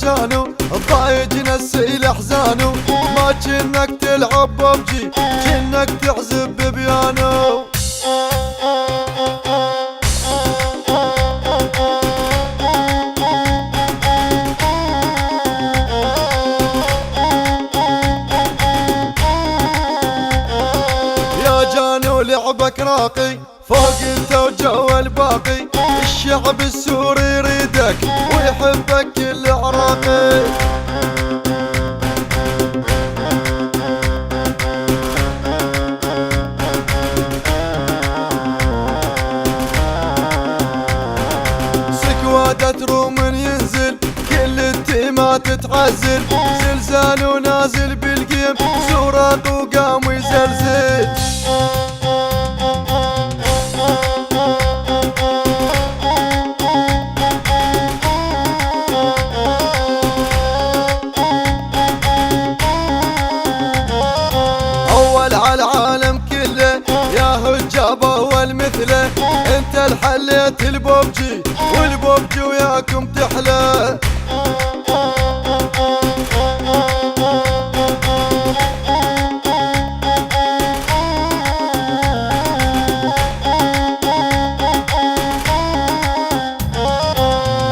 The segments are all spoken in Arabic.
لسانه ضايج نسي الاحزانه ما جنك تلعب ببجي جنك تعزف ببيانو. يا جانو لعبك راقي فوق انت وجو الباقي الشعب السوري يريدك ويحبك كل عراقي. سكوادة روم ينزل كل التيمات تتعزل زلزال ونازل بالقيم زوراق وقام يزلزل. على العالم كله يا هجاب اول مثله انت الحليت البوبجي والبوبجي وياكم تحلى.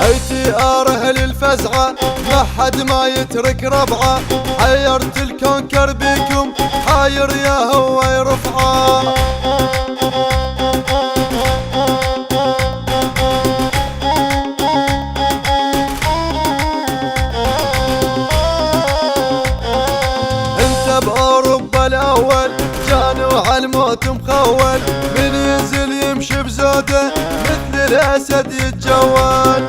ايتي اهل الفزعه ما حد ما يترك ربعه حيرت الكون كربيكم حاير يا هو يرفعه. انت باوروبا الاول جانوا عالموت مخول من ينزل يمشي بزوده مثل الاسد يتجول.